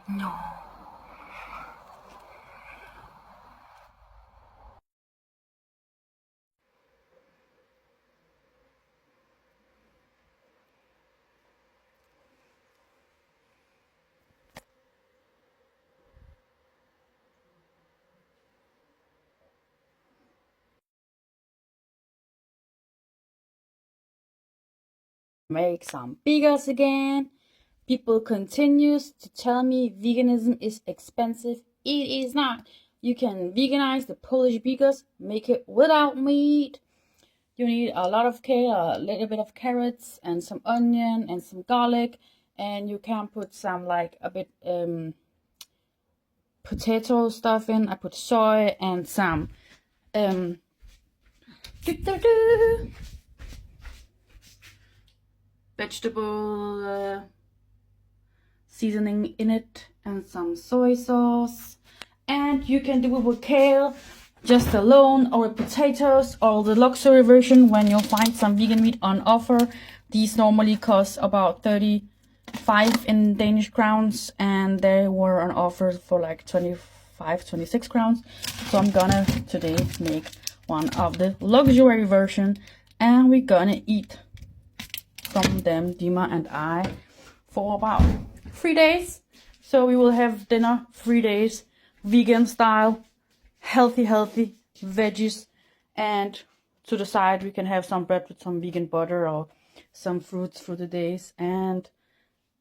No. Make some bigos again. People continues to tell me veganism is expensive. It is not. You can veganize the Polish bigos, make it without meat. You need a lot of kale, a little bit of carrots, and some onion and some garlic, and you can put some like a bit potato stuff in. I put soy and some vegetable seasoning in it and some soy sauce. And you can do it with kale just alone, or with potatoes, or the luxury version when you'll find some vegan meat on offer. These normally cost about 35 in Danish crowns, and they were on offer for like 26 crowns. So I'm gonna today make one of the luxury version, and we're gonna eat from them, Dima and I, for about 3 days. So we will have dinner 3 days, vegan style, healthy veggies, and to the side we can have some bread with some vegan butter or some fruits for the days. And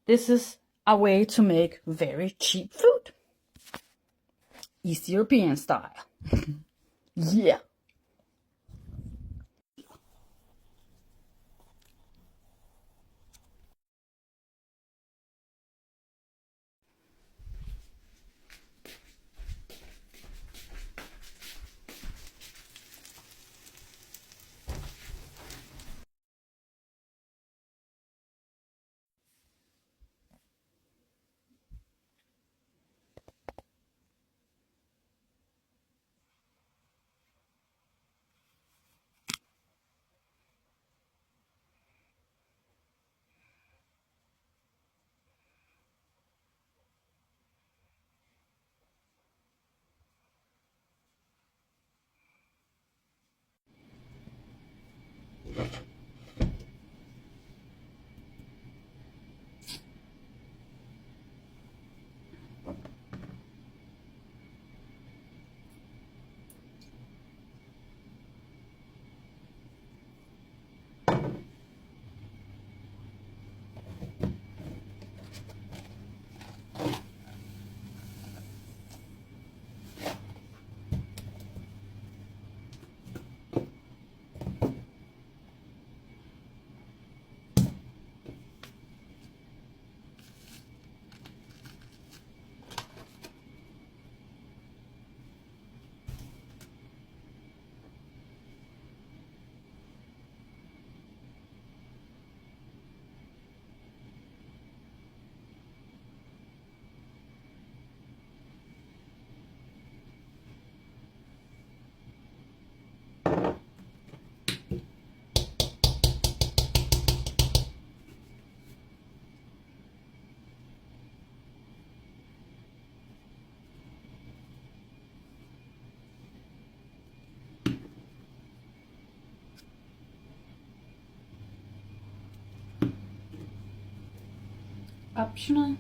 this is a way to make very cheap food, East European style. Yeah. Optional.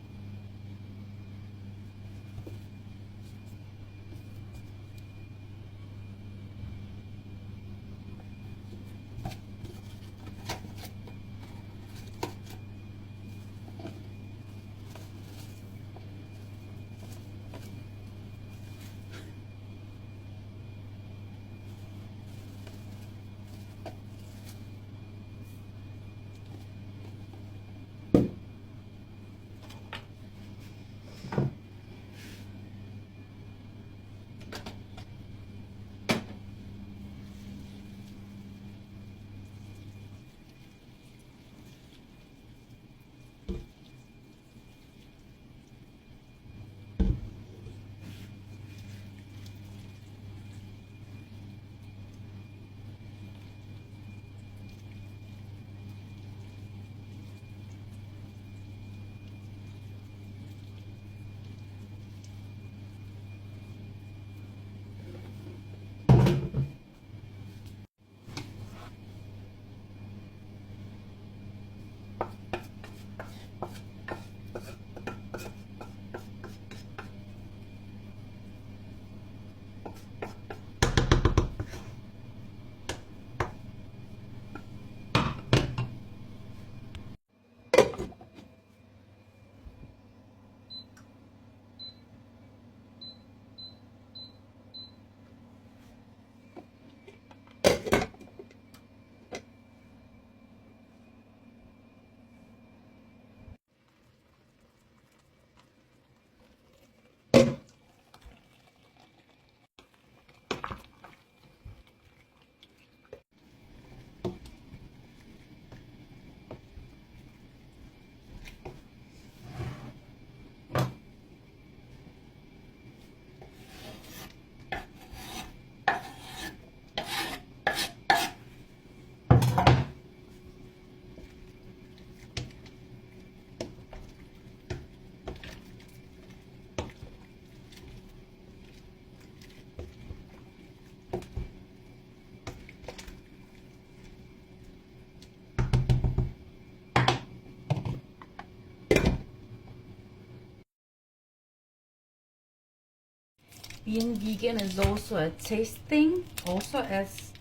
Being vegan is also a taste thing, also as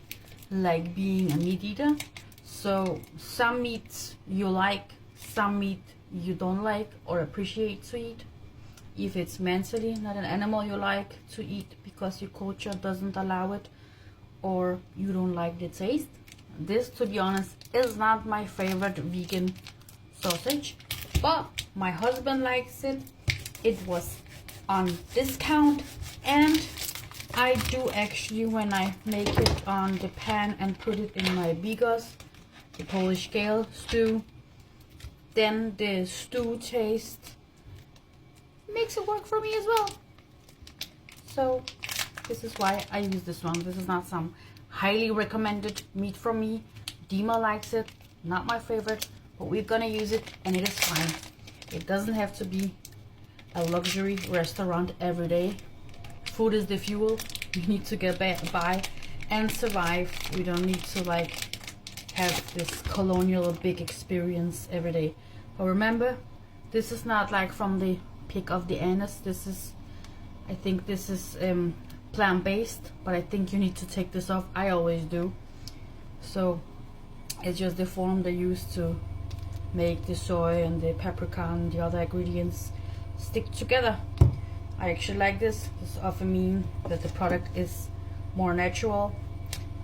like being a meat eater. So some meats you like, some meat you don't like or appreciate to eat. If it's mentally not an animal you like to eat because your culture doesn't allow it, or you don't like the taste. This, to be honest, is not my favorite vegan sausage, but my husband likes it. It was on discount, and I do actually, when I make it on the pan and put it in my bigos, the Polish kale stew, then the stew taste makes it work for me as well. So this is why I use this one. This is not some highly recommended meat from me. Dima likes it, not my favorite, but we're gonna use it and it is fine. It doesn't have to be a luxury restaurant every day. Food is the fuel. We need to get by and survive. We don't need to like have this colonial big experience every day. But remember, this is not like from the pick of the anus. This is, I think this is plant-based, but I think you need to take this off. I always do. So it's just the form they use to make the soy and the paprika and the other ingredients stick together. I actually like this. This often means that the product is more natural.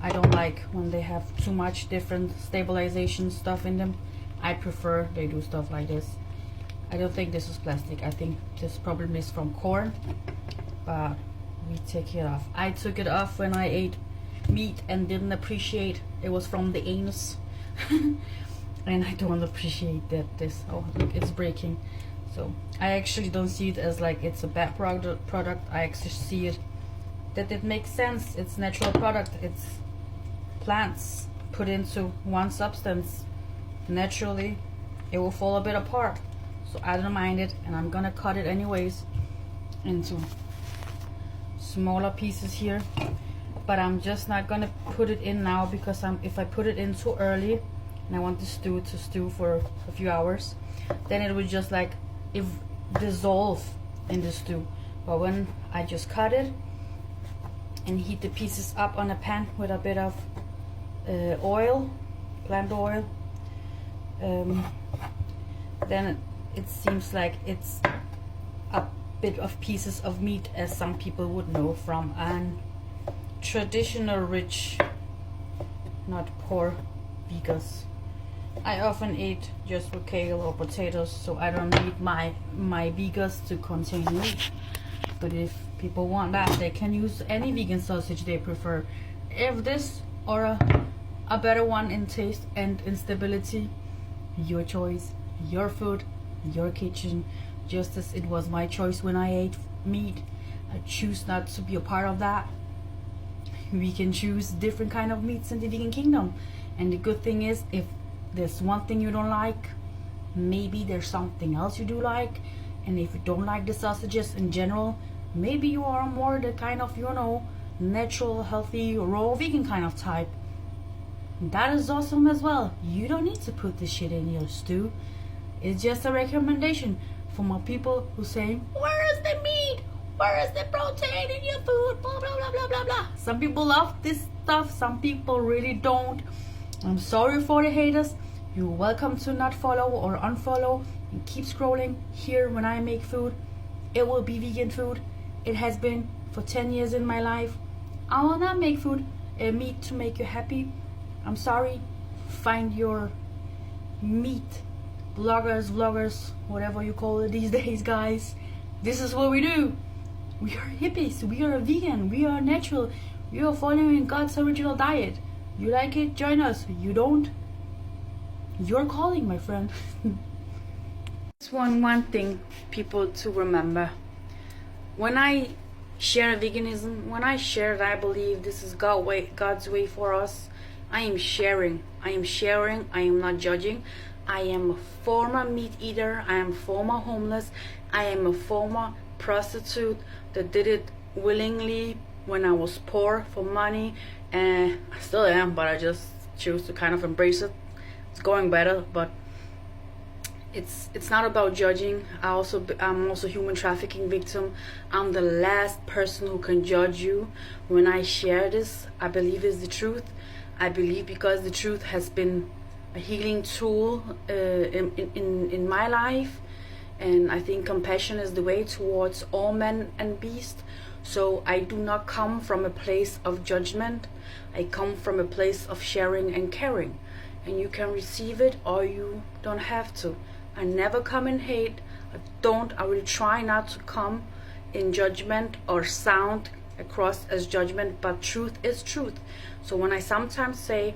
I don't like when they have too much different stabilization stuff in them. I prefer they do stuff like this. I don't think this is plastic. I think this probably is from corn, but we take it off. I took it off when I ate meat and didn't appreciate it was from the anus. And I don't appreciate that this, oh look, it's breaking. So I actually don't see it as like it's a bad product. I actually see it that it makes sense. It's natural product. It's plants put into one substance. Naturally it will fall a bit apart. So I don't mind it, and I'm gonna cut it anyways into smaller pieces here. But I'm just not gonna put it in now, because if I put it in too early and I want the stew to stew for a few hours, then it would just like dissolve in the stew. But when I just cut it and heat the pieces up on a pan with a bit of oil, plant oil, then it seems like it's a bit of pieces of meat, as some people would know from an traditional rich, not poor Bigos. I often eat just with kale or potatoes, so I don't need my Bigos to contain meat. But if people want that, they can use any vegan sausage they prefer. If this or a better one in taste and in stability, your choice, your food, your kitchen. Just as it was my choice when I ate meat, I choose not to be a part of that. We can choose different kind of meats in the vegan kingdom, and the good thing is, if there's one thing you don't like, maybe there's something else you do like. And if you don't like the sausages in general, maybe you are more the kind of, you know, natural, healthy, raw vegan kind of type. that is awesome as well. You don't need to put this shit in your stew. It's just a recommendation for my people who say, where is the meat? Where is the protein in your food? Blah, blah, blah, blah, blah, blah. Some people love this stuff. Some people really don't. I'm sorry for the haters. You're welcome to not follow or unfollow and keep scrolling. Here when I make food, it will be vegan food. It has been for 10 years in my life. I will not make food, meat to make you happy. I'm sorry. Find your meat bloggers, vloggers, whatever you call it these days, guys. This is what we do. We are hippies. We are vegan. We are natural. We are following God's original diet. You like it? Join us. You don't? You're calling, my friend. It's one thing people to remember. When I share veganism, when I share that I believe this is God's way for us, I am sharing. I am sharing. I am not judging. I am a former meat eater. I am former homeless. I am a former prostitute that did it willingly when I was poor for money, and I still am, but I just choose to kind of embrace it. It's going better, but it's not about judging. I'm also human trafficking victim. I'm the last person who can judge you. When I share this, I believe is the truth. I believe because the truth has been a healing tool in my life, and I think compassion is the way towards all men and beasts. So I do not come from a place of judgment. I come from a place of sharing and caring, and you can receive it or you don't have to. I never come in hate. I will try not to come in judgment or sound across as judgment, but truth is truth. So when I sometimes say,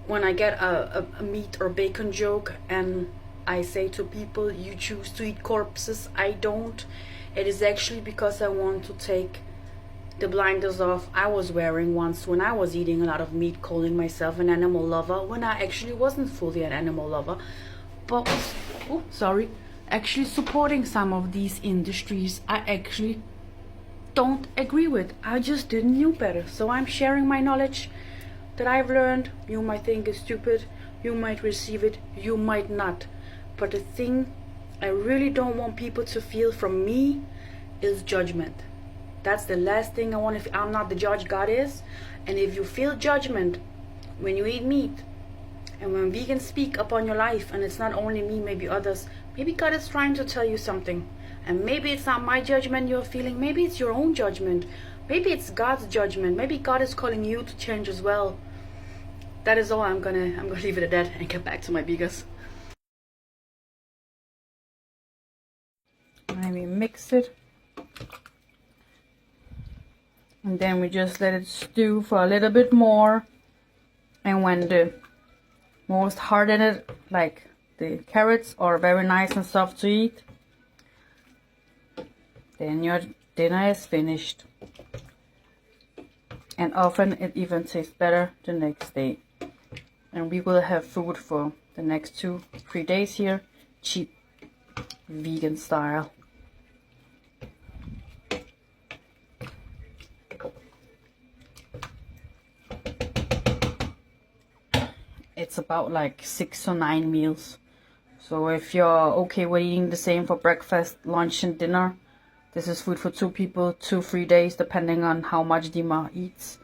when I get a meat or bacon joke and I say to people, you choose to eat corpses, I don't. It is actually because I want to take the blinders off I was wearing once when I was eating a lot of meat, calling myself an animal lover, when I actually wasn't fully an animal lover, but was, actually supporting some of these industries I actually don't agree with. I just didn't know better. So I'm sharing my knowledge that I've learned. You might think it's stupid, you might receive it, you might not. But the thing I really don't want people to feel from me is judgment. That's the last thing I want. If I'm not the judge, God is. And if you feel judgment when you eat meat, and when vegans speak upon your life, and it's not only me, maybe others, maybe God is trying to tell you something. And maybe it's not my judgment you're feeling, maybe it's your own judgment, maybe it's God's judgment, maybe God is calling you to change as well. That is all. I'm gonna leave it at that and get back to my bigos. And we mix it, and then we just let it stew for a little bit more. And when the most hardened, like the carrots, are very nice and soft to eat, then your dinner is finished. And often it even tastes better the next day. And we will have food for the next 2-3 days here, cheap vegan style. It's about like 6 or 9 meals. So if you're okay with eating the same for breakfast, lunch and dinner, this is food for 2 people, 2-3 days, depending on how much Dima eats.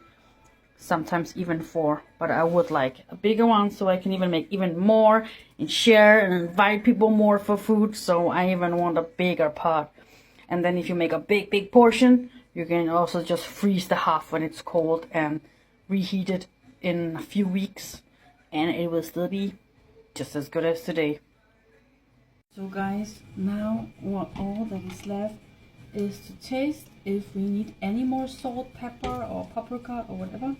Sometimes even 4, but I would like a bigger one so I can even make even more and share and invite people more for food. So I even want a bigger pot. And then if you make a big portion, you can also just freeze the half when it's cold and reheat it in a few weeks, and it will still be just as good as today. So guys, now all that is left is to taste if we need any more salt, pepper or paprika or whatever.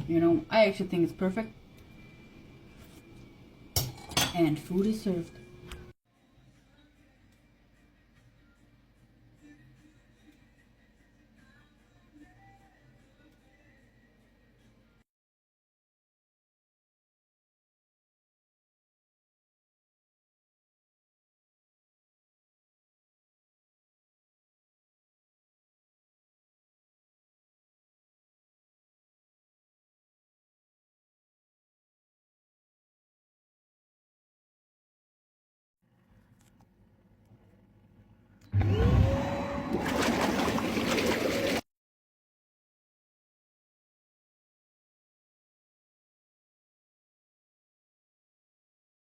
You know, I actually think it's perfect. And food is served.